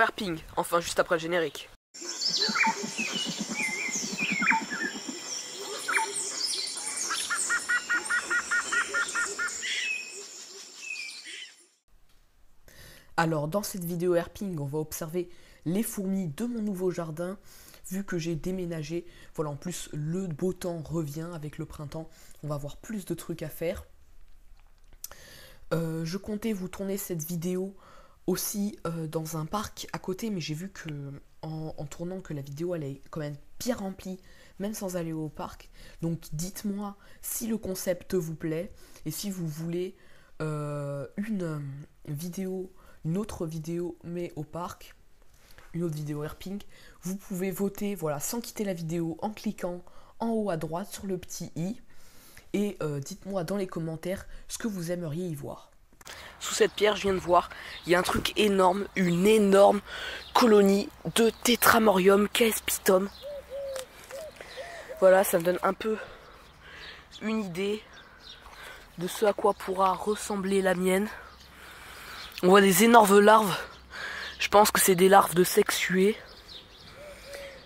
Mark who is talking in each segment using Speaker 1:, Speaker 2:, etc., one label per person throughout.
Speaker 1: herping, enfin juste après le générique. Alors dans cette vidéo herping, on va observer les fourmis de mon nouveau jardin. Vu que j'ai déménagé, voilà, en plus le beau temps revient avec le printemps, on va avoir plus de trucs à faire. Je comptais vous tourner cette vidéo aussi dans un parc à côté, mais j'ai vu que en tournant que la vidéo elle est quand même bien remplie, même sans aller au parc. Donc dites-moi si le concept vous plaît et si vous voulez une autre vidéo mais au parc, une autre vidéo herping. Vous pouvez voter, voilà, sans quitter la vidéo en cliquant en haut à droite sur le petit i. Et dites-moi dans les commentaires ce que vous aimeriez y voir. Sous cette pierre, je viens de voir, il y a un truc énorme, une énorme colonie de Tetramorium caespitum. Voilà, ça me donne un peu une idée de ce à quoi pourra ressembler la mienne. On voit des énormes larves. Je pense que c'est des larves de sexuées.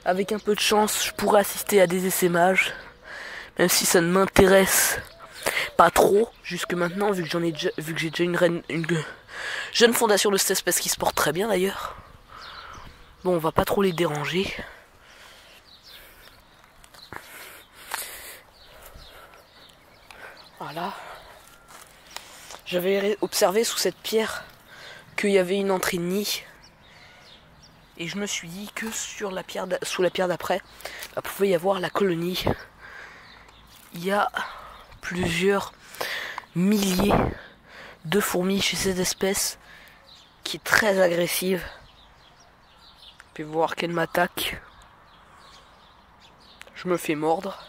Speaker 1: Avec un peu de chance, je pourrais assister à des essaimages. Même si ça ne m'intéresse pas trop jusque maintenant, vu que j'ai déjà une jeune fondation de cette espèce qui se porte très bien d'ailleurs. Bon, on va pas trop les déranger. Voilà. J'avais observé sous cette pierre qu'il y avait une entrée de nid. Et je me suis dit que sous la pierre d'après, il pouvait y avoir la colonie. Il y a plusieurs milliers de fourmis chez cette espèce qui est très agressive. Vous pouvez voir qu'elle m'attaque. Je me fais mordre.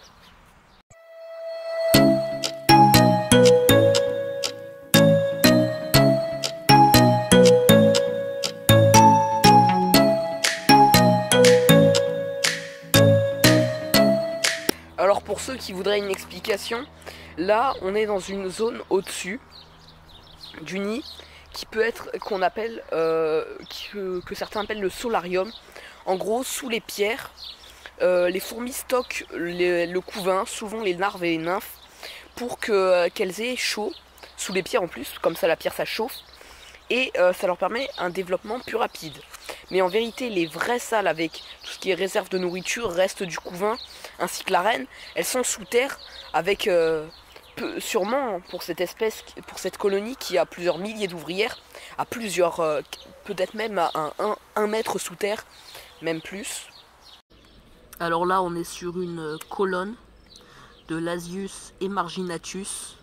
Speaker 1: Alors pour ceux qui voudraient une explication, là on est dans une zone au-dessus du nid qui peut être qu'on appelle que certains appellent le solarium. En gros, sous les pierres, les fourmis stockent le couvain, souvent les larves et les nymphes, pour qu'elles aient chaud sous les pierres en plus, comme ça la pierre ça chauffe et ça leur permet un développement plus rapide. Mais en vérité, les vraies salles avec tout ce qui est réserve de nourriture, reste du couvain, ainsi que la reine, elles sont sous terre avec sûrement pour cette espèce, pour cette colonie qui a plusieurs milliers d'ouvrières, à plusieurs, peut-être même à un mètre sous terre, même plus. Alors là, on est sur une colonne de Lasius emarginatus.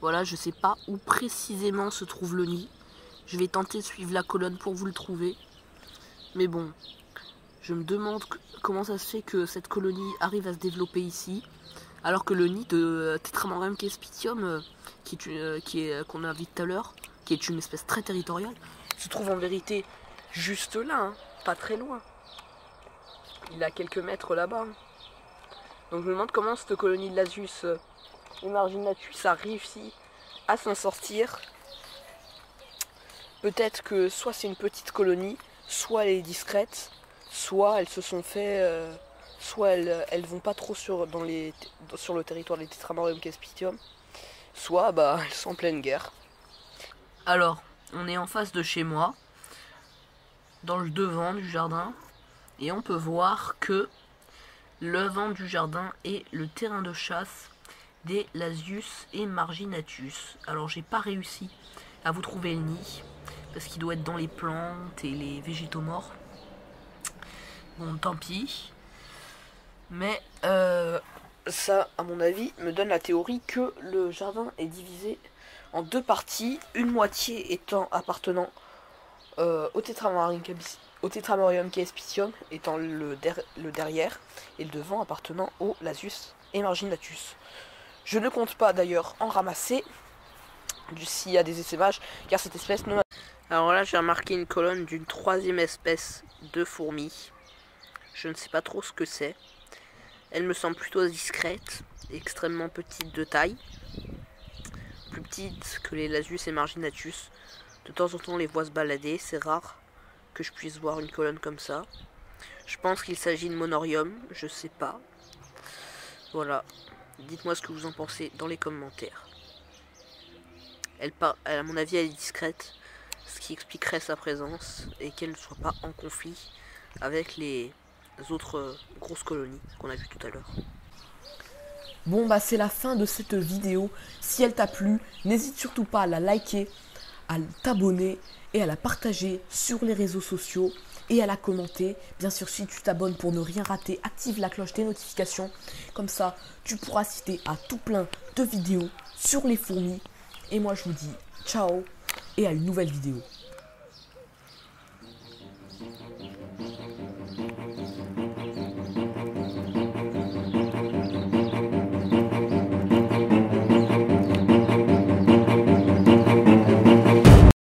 Speaker 1: Voilà, je sais pas où précisément se trouve le nid. Je vais tenter de suivre la colonne pour vous le trouver. Mais bon, je me demande comment ça se fait que cette colonie arrive à se développer ici, alors que le nid de Tetramorium caespitum, qu'on a vu tout à l'heure, qui est une espèce très territoriale, se trouve en vérité juste là, hein, pas très loin. Il est à quelques mètres là-bas. Donc je me demande comment cette colonie de Lasius emarginatus a réussi à s'en sortir. Peut-être que soit c'est une petite colonie, soit elle est discrète, soit elles se sont fait, soit elles vont pas trop sur le territoire des Tetramorium caespitum, soit elles sont en pleine guerre. Alors, on est en face de chez moi, dans le devant du jardin, et on peut voir que le devant du jardin est le terrain de chasse des Lasius emarginatus. Alors j'ai pas réussi à vous trouver le nid, parce qu'il doit être dans les plantes et les végétaux morts. Bon, tant pis. Mais ça, à mon avis, me donne la théorie que le jardin est divisé en deux parties. Une moitié appartenant au Tetramorium caespitum, étant le derrière, et le devant appartenant au Lasius emarginatus. Je ne compte pas d'ailleurs en ramasser s'il y a des essaimages, car cette espèce ne... Alors là, j'ai remarqué une colonne d'une troisième espèce de fourmi. Je ne sais pas trop ce que c'est. Elle me semble plutôt discrète, extrêmement petite de taille. Plus petite que les Lasius emarginatus. De temps en temps, on les voit se balader, c'est rare. que je puisse voir une colonne comme ça. Je pense qu'il s'agit de Monorium, je sais pas. Voilà, dites-moi ce que vous en pensez dans les commentaires. À mon avis, elle est discrète, ce qui expliquerait sa présence et qu'elle ne soit pas en conflit avec les autres grosses colonies qu'on a vues tout à l'heure.
Speaker 2: Bon bah c'est la fin de cette vidéo. Si elle t'a plu, n'hésite surtout pas à la liker, à t'abonner et à la partager sur les réseaux sociaux et à la commenter. Bien sûr, si tu t'abonnes pour ne rien rater, active la cloche des notifications. Comme ça, tu pourras assister à tout plein de vidéos sur les fourmis. Et moi je vous dis ciao et à une nouvelle vidéo.